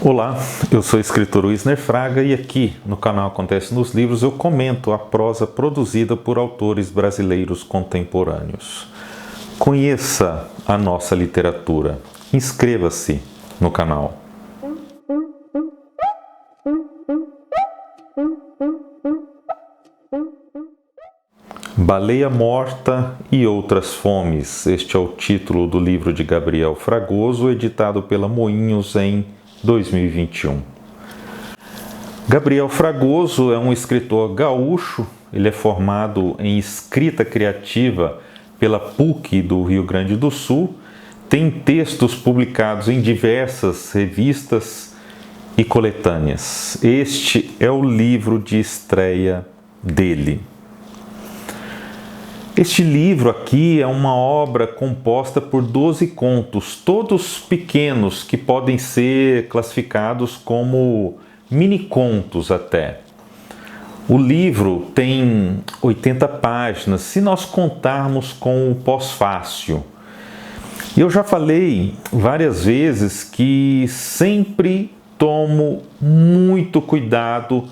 Olá, eu sou o escritor Wisner Fraga e aqui no canal Acontece nos Livros eu comento a prosa produzida por autores brasileiros contemporâneos. Conheça a nossa literatura, inscreva-se no canal. Baleia Morta e Outras Fomes. Este é o título do livro de Gabriel Fragoso, editado pela Moinhos em 2021. Gabriel Fragoso é um escritor gaúcho. Ele é formado em escrita criativa pela PUC do Rio Grande do Sul. Tem textos publicados em diversas revistas e coletâneas. Este é o livro de estreia dele. Este livro aqui é uma obra composta por 12 contos, todos pequenos, que podem ser classificados como mini-contos até. O livro tem 80 páginas, se nós contarmos com o pós-fácil. Eu já falei várias vezes que sempre tomo muito cuidado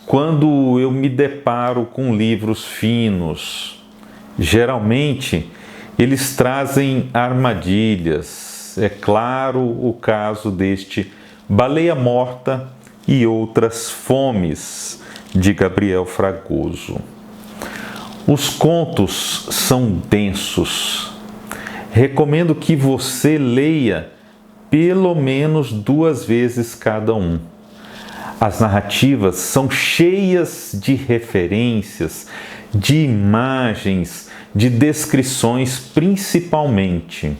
quando eu me deparo com livros finos. Geralmente, eles trazem armadilhas. É claro o caso deste Baleia Morta e Outras Fomes, de Gabriel Fragoso. Os contos são densos. Recomendo que você leia pelo menos 2 vezes cada um. As narrativas são cheias de referências, de imagens, de descrições principalmente.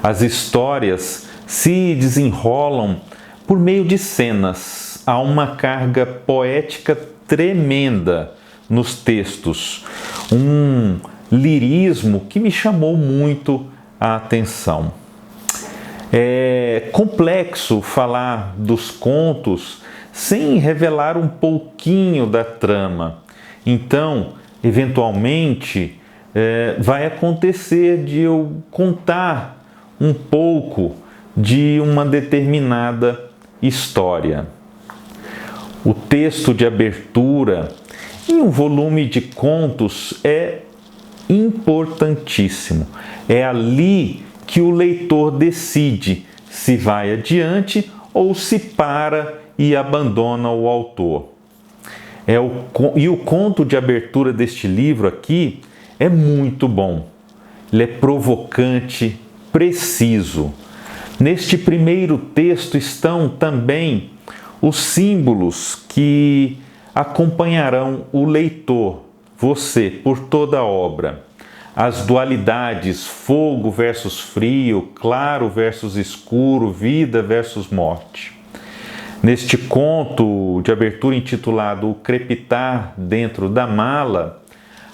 As histórias se desenrolam por meio de cenas. Há uma carga poética tremenda nos textos, um lirismo que me chamou muito a atenção. É complexo falar dos contos sem revelar um pouquinho da trama. Então, eventualmente, vai acontecer de eu contar um pouco de uma determinada história. O texto de abertura em um volume de contos é importantíssimo. É ali que o leitor decide se vai adiante ou se para e abandona o autor. E o conto de abertura deste livro aqui é muito bom. Ele é provocante, preciso. Neste primeiro texto estão também os símbolos que acompanharão o leitor, você, por toda a obra. As dualidades, fogo versus frio, claro versus escuro, vida versus morte. Neste conto de abertura intitulado O Crepitar Dentro da Mala,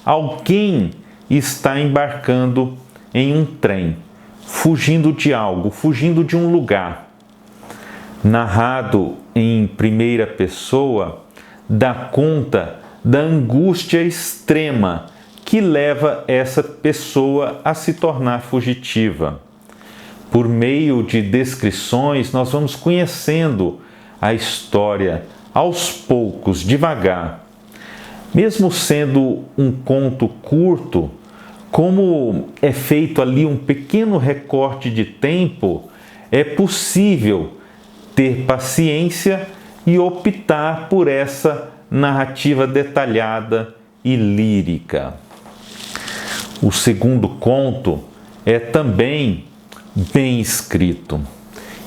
alguém está embarcando em um trem, fugindo de algo, fugindo de um lugar. Narrado em primeira pessoa, dá conta da angústia extrema que leva essa pessoa a se tornar fugitiva. Por meio de descrições, nós vamos conhecendo a história aos poucos, devagar. Mesmo sendo um conto curto, como é feito ali um pequeno recorte de tempo, é possível ter paciência e optar por essa narrativa detalhada e lírica. O segundo conto é também bem escrito.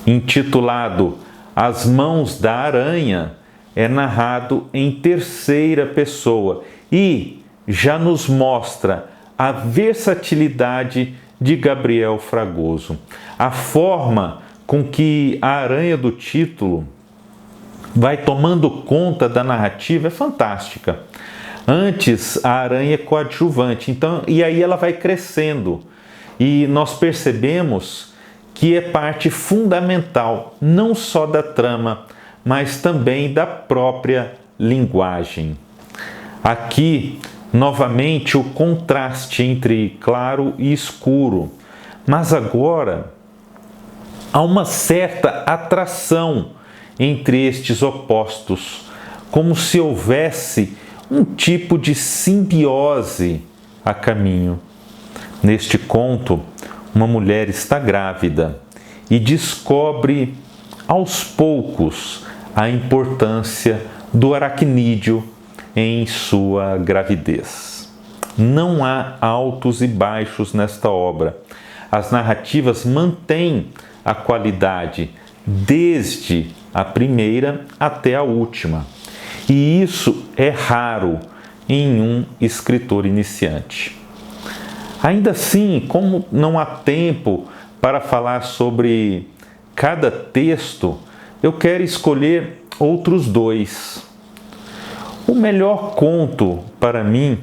Intitulado As Mãos da Aranha, é narrado em terceira pessoa e já nos mostra a versatilidade de Gabriel Fragoso. A forma com que a aranha do título vai tomando conta da narrativa é fantástica. Antes, a aranha é coadjuvante, e aí ela vai crescendo e nós percebemos que é parte fundamental, não só da trama, mas também da própria linguagem. Aqui, novamente, o contraste entre claro e escuro, mas agora há uma certa atração entre estes opostos, como se houvesse um tipo de simbiose a caminho. Neste conto, uma mulher está grávida e descobre aos poucos a importância do aracnídeo em sua gravidez. Não há altos e baixos nesta obra. As narrativas mantêm a qualidade desde a primeira até a última. E isso é raro em um escritor iniciante. Ainda assim, como não há tempo para falar sobre cada texto, eu quero escolher outros dois. O melhor conto, para mim,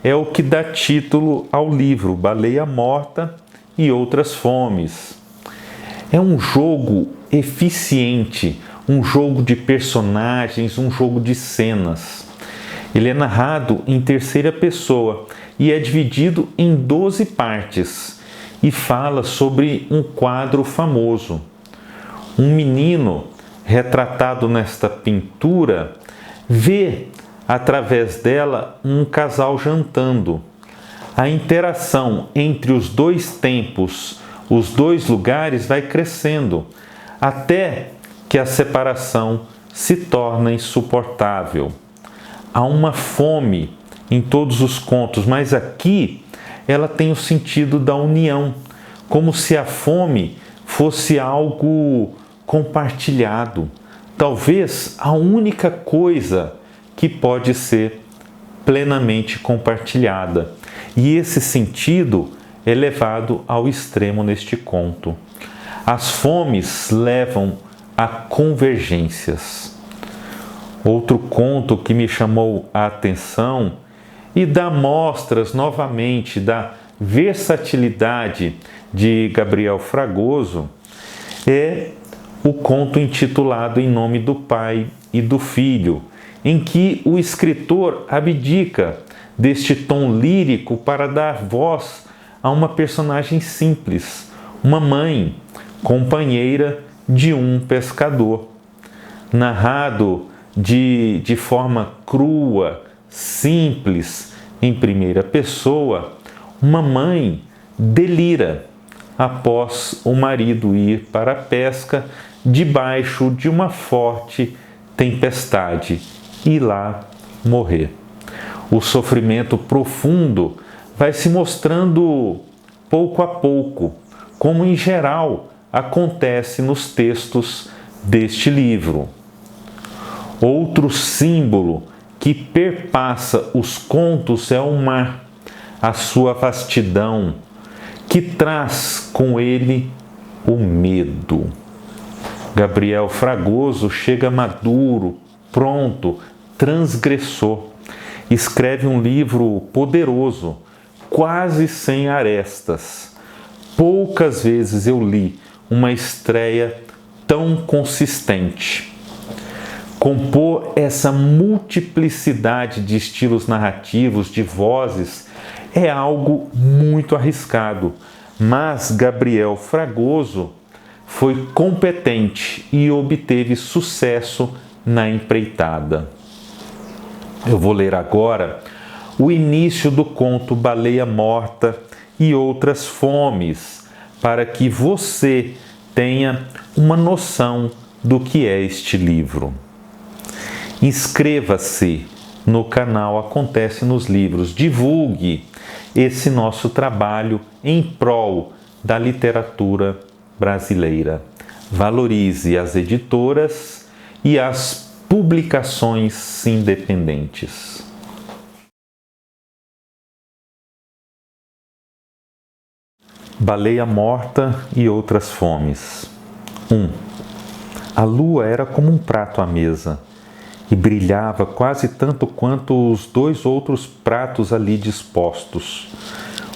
é o que dá título ao livro Baleia Morta e Outras Fomes. É um jogo eficiente, um jogo de personagens, um jogo de cenas. Ele é narrado em terceira pessoa e é dividido em 12 partes e fala sobre um quadro famoso. Um menino retratado nesta pintura vê através dela um casal jantando. A interação entre os dois tempos, os dois lugares vai crescendo até que a separação se torna insuportável. Há uma fome em todos os contos, mas aqui ela tem o sentido da união, como se a fome fosse algo compartilhado. Talvez a única coisa que pode ser plenamente compartilhada. E esse sentido é levado ao extremo neste conto. As fomes levam a convergências. Outro conto que me chamou a atenção e dá mostras novamente da versatilidade de Gabriel Fragoso é o conto intitulado Em Nome do Pai e do Filho, em que o escritor abdica deste tom lírico para dar voz a uma personagem simples, uma mãe, companheira de um pescador. Narrado de forma crua, simples, em primeira pessoa, uma mãe delira após o marido ir para a pesca debaixo de uma forte tempestade e lá morrer. O sofrimento profundo vai se mostrando pouco a pouco, como em geral acontece nos textos deste livro. Outro símbolo que perpassa os contos é o mar, a sua vastidão, que traz com ele o medo. Gabriel Fragoso chega maduro, pronto, transgressor. Escreve um livro poderoso, quase sem arestas. Poucas vezes eu li uma estreia tão consistente. Compor essa multiplicidade de estilos narrativos, de vozes, é algo muito arriscado, mas Gabriel Fragoso foi competente e obteve sucesso na empreitada. Eu vou ler agora o início do conto Baleia Morta e Outras Fomes, para que você tenha uma noção do que é este livro. Inscreva-se no canal Acontece nos Livros, divulgue esse nosso trabalho em prol da literatura brasileira. Valorize as editoras e as publicações independentes. Baleia Morta e Outras Fomes. 1. A lua era como um prato à mesa e brilhava quase tanto quanto os 2 outros pratos ali dispostos.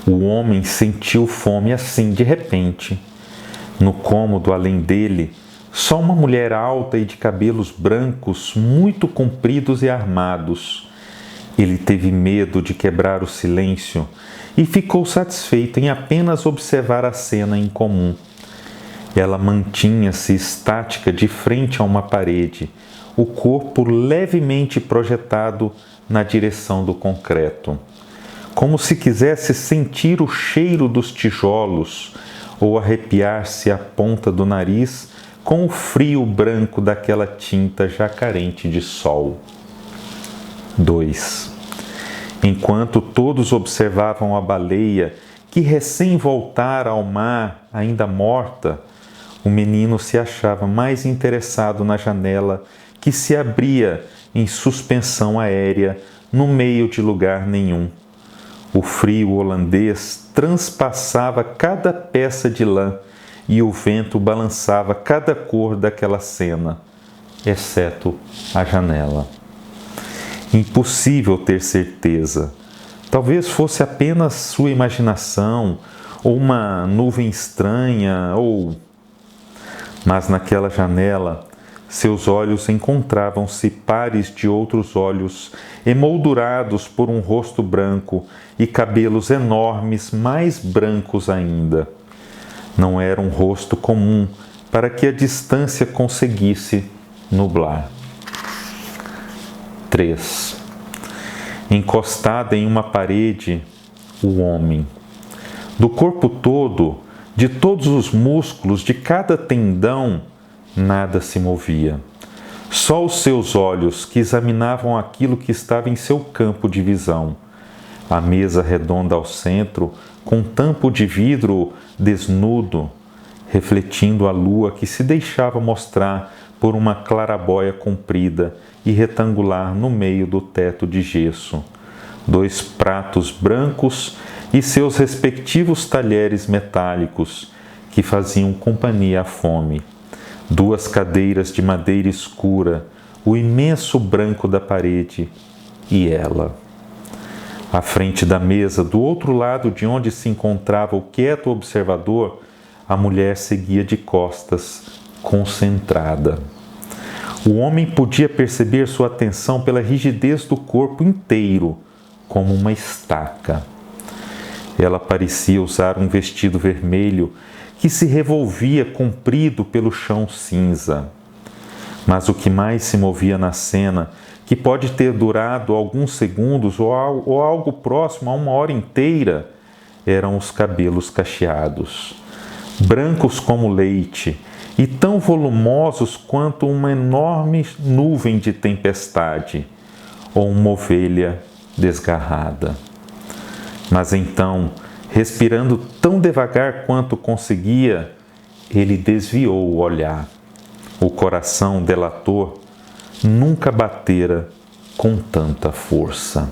O homem sentiu fome assim de repente. No cômodo além dele, só uma mulher alta e de cabelos brancos, muito compridos e armados. Ele teve medo de quebrar o silêncio e ficou satisfeito em apenas observar a cena em comum. Ela mantinha-se estática de frente a uma parede, o corpo levemente projetado na direção do concreto, como se quisesse sentir o cheiro dos tijolos ou arrepiar-se a ponta do nariz com o frio branco daquela tinta já carente de sol. 2. Enquanto todos observavam a baleia, que recém voltara ao mar, ainda morta, o menino se achava mais interessado na janela que se abria em suspensão aérea no meio de lugar nenhum. O frio holandês transpassava cada peça de lã e o vento balançava cada cor daquela cena, exceto a janela. Impossível ter certeza. Talvez fosse apenas sua imaginação, ou uma nuvem estranha, Mas naquela janela, seus olhos encontravam-se pares de outros olhos, emoldurados por um rosto branco e cabelos enormes, mais brancos ainda. Não era um rosto comum para que a distância conseguisse nublar. 3. Encostada em uma parede, o homem. Do corpo todo, de todos os músculos, de cada tendão, nada se movia. Só os seus olhos que examinavam aquilo que estava em seu campo de visão. A mesa redonda ao centro, com tampo de vidro desnudo, refletindo a lua que se deixava mostrar por uma clarabóia comprida e retangular no meio do teto de gesso. 2 pratos brancos e seus respectivos talheres metálicos que faziam companhia à fome. 2 cadeiras de madeira escura, o imenso branco da parede e ela. À frente da mesa, do outro lado de onde se encontrava o quieto observador, a mulher seguia de costas, concentrada. O homem podia perceber sua atenção pela rigidez do corpo inteiro, como uma estaca. Ela parecia usar um vestido vermelho que se revolvia comprido pelo chão cinza. Mas o que mais se movia na cena, que pode ter durado alguns segundos ou algo próximo a 1 hora inteira, eram os cabelos cacheados, brancos como leite e tão volumosos quanto uma enorme nuvem de tempestade ou uma ovelha desgarrada. Mas então, respirando tão devagar quanto conseguia, ele desviou o olhar. O coração delator nunca batera com tanta força.